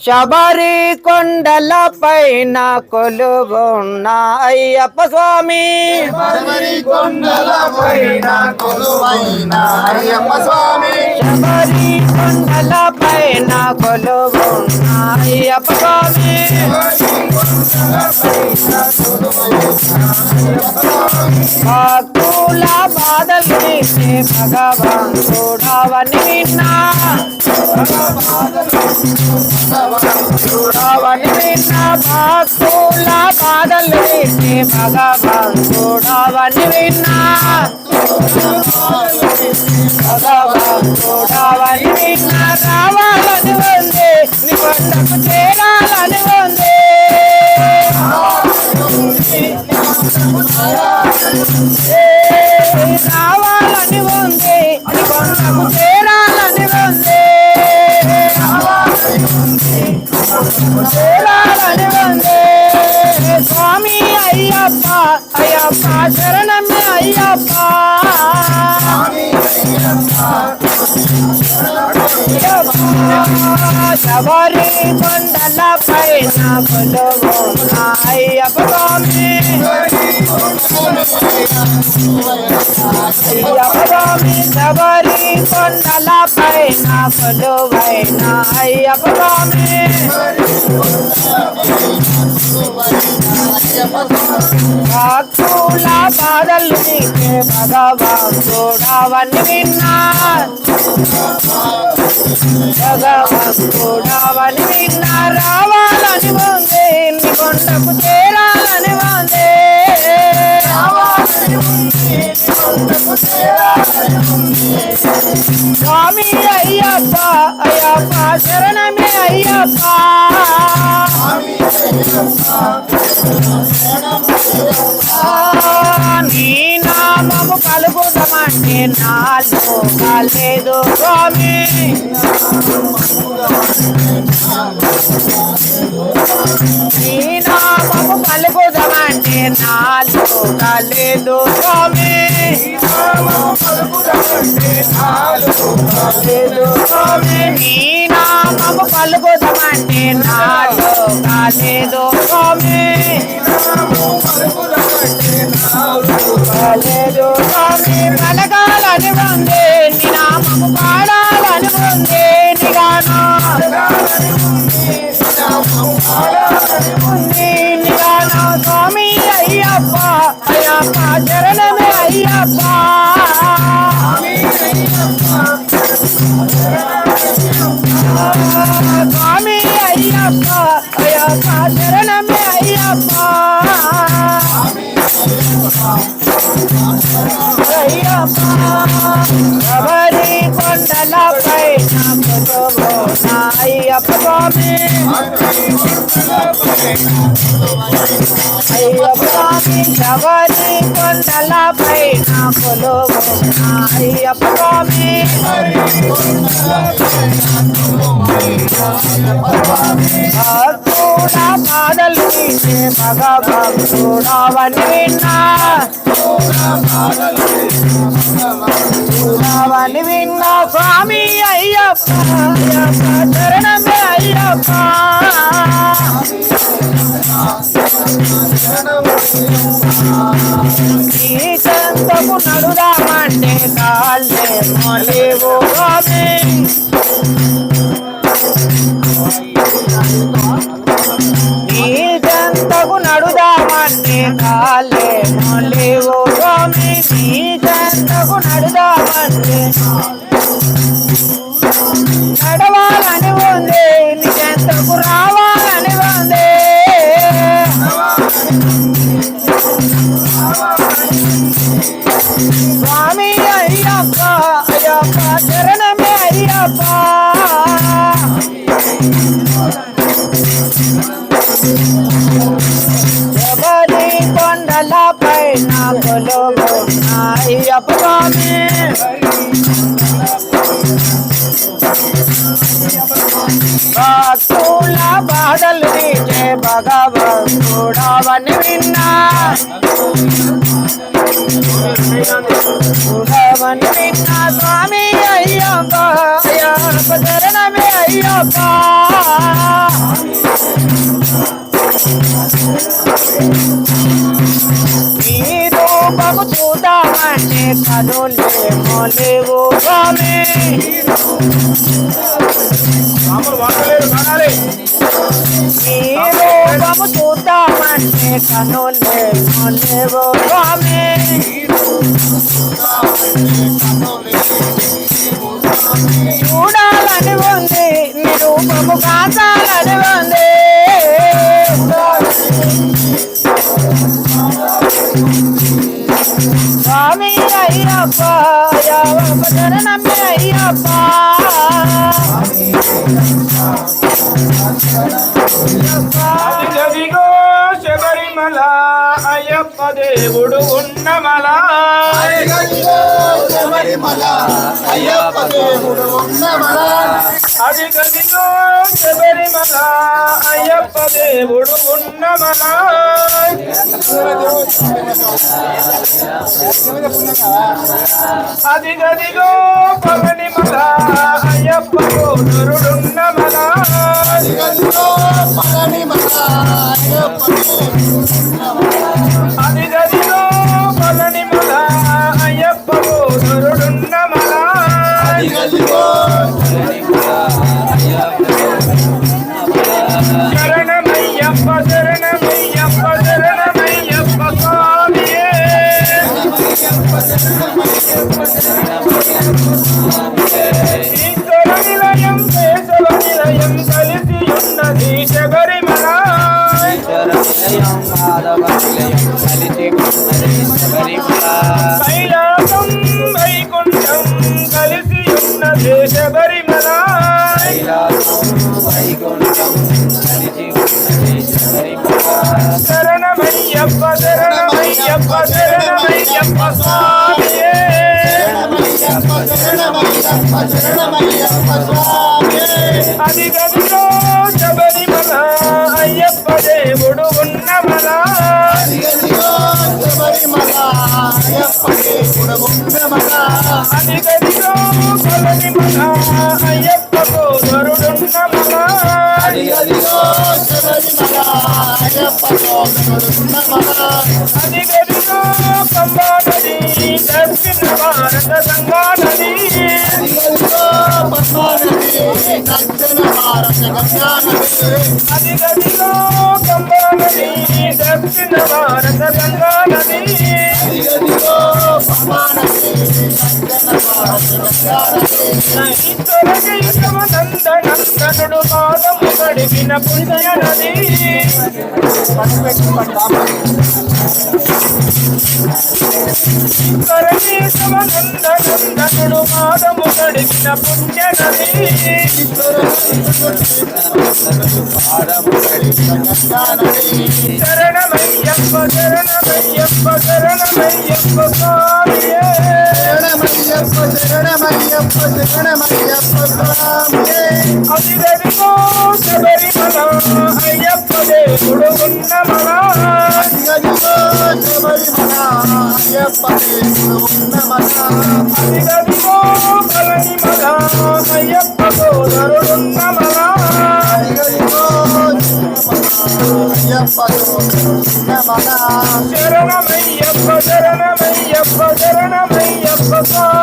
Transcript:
శబరి కొండల పైన కొలువున్న అయ్యప్ప స్వామి శబరి కొండల పైన కొలువైన అయ్యప్ప స్వామి శబరి కొండల పైన కొలువున్న అయ్యప్ప స్వామి భక్తుల బాధలు తీసే భగవంతుడవని విన్నా భక్తుల బాధలు తీసే భగవంతుడవని విన్నా భగవంతుడవని విన్నా రావాలని ఉంది నీ కొండకు చేరాలని ఉంది రావాలని ఉంది నీ కొండకు చేరాలని ఉంది చేరాలని ఉంది స్వామి అయ్యప్ప అయ్యప్ప శరణమే అయ్యప్ప శబరి కొండల పైన కొలువున్న అయ్యప్ప స్వామి అయ్యప్ప స్వామి శబరి కొండల పైన కొలువైన అయ్యప్ప స్వామి భక్తుల బాధలు నీకే భగవంతుడవని విన్నా భగవంతుడవని విన్నా రావాలని ఉంది నీ కొండకు చేరాలని ఉంది స్వామి అయ్యప్ప అయ్యప్ప శరణమే అయ్యప్ప నీ నామము కలుగుదమంటే నాలో కాలేదు స్వామి నీ నామము కలుగుదమంటే నాలో కాలేదు స్వామి నీ నామము కలుగుదమంటే నాలో కాలేదు స్వామి కాలేదు స్వామి పలకాలని ఉంది నీ నామము పాడాలని ఉంది నీ గానం ఉంది నీ గానం స్వామి అయ్యప్ప అయ్యప్ప శరణమే అయ్యప్ప స్వామి అయ్యప్ప అయ్యప్ప శరణమే అయ్యప్ప అయ్యప్ప శబరి కొండల పైన కొలువున్న అయ్యప్ప స్వామి అయ్యప్ప స్వామి శబరి కొండల పైన కొలువున్న అయ్యప్ప స్వామి భక్తుల బాధలు తీసే భగవంతుడవని విన్నా భగవంతుడవని విన్నా స్వామి అయ్యప్ప అయ్యప్ప శరణమే అయ్యప్ప ఈ చెంతకు నడుదామంటే కాళ్ళే మొలేవు స్వామి నీ చెంతకు నడుదామంటే కాళ్ళే మొలేవు స్వామి నీ చెంతకు నడుదామంటే నడవాలని ఉంది నీ చెంతకు రావాలని ఉంది స్వామి అయ్యప్ప అయ్యప్ప శరణమే అయ్యప్ప శబరి కొండల పైన కొలువున్న అయ్యప్ప స్వామి భక్తుల బాధలు తీసే భగవంతుడవని విన్నా భగవని విన్నా స్వామి అయ్యప్ప అయ్యప్ప శరణమే అయ్యప్ప నీ రూపము చూద్దామంటే కనులేమో లేవు స్వామి నీ రూపము చూద్దామంటే కనులేమో లేవు స్వామి చూడాలని ఉంది నీ రూపము కాచాలని ఉంది స్వామి అయ్యప్ప యావప్ప శరణమి అయ్యప్ప అదిగదిగో శబరిమల అయ్యప్ప దేవుడు ఉన్నమల శబరిమల అయ్యప్ప దేవుడు ఉన్నమల అదిగదిగో శబరిమల అయ్యప్ప దేవుడు ఉన్నమల అదిగదిగో పవనిమల అయ్యప్ప సోదరుడున్నమల అదిగదిగో పవనిమల అదిగదిగో పవనిమల అయ్యప్ప సోదరుడున్నమల అదిగదిగో శరణమయ్యప్ప శరణమయ్యప్ప శరణమయ్యప్ప స్వామియే ఈశ్వర నిలయం కేశవ నిలయం కలిసి ఉన్నది శబరిమల కైలాసం వైకుంఠం కలిసి ఉన్నది శబరిమల శరణమయ్యప్ప శరణమయ్యప్ప శరణమయ్యప్ప స్వామియే అదిగదిగో శబరిమల అయ్యప్ప దేవుడు ఉన్నమల అదిగదిగో పవనిమల అయ్యప్ప సోదరుడున్నమల అదిగదిగో అదిగదిగో పంబా నది దక్షిణ భారత గంగా నది అదిగదిగో పంబా నది దక్షిణ భారత గంగా నది నందనందనుడు పాదము కడిగిన పుణ్య నది నందనందనుడు పాదము కడిగిన పుణ్య నది శరణమయ్యప్ప శరణమయ్యప్ప శరణమయ్యప్ప స్వామియే శరణమయ్యప్ప శరణమయ్యప్ప స్వామియే అదిగదిగో శబరిమల అయ్యప్ప దేవుడు ఉన్నమల అదిగదిగో శబరిమల అయ్యప్ప దేవుడు ఉన్నమల అదిగదిగో పవనిమల అయ్యప్ప సోదరుడున్నమల అదిగదిగో అయ్యప్ప శరణమయ్యప్ప శరణమయ్యప్ప శరణమయ్యప్ప స్వామి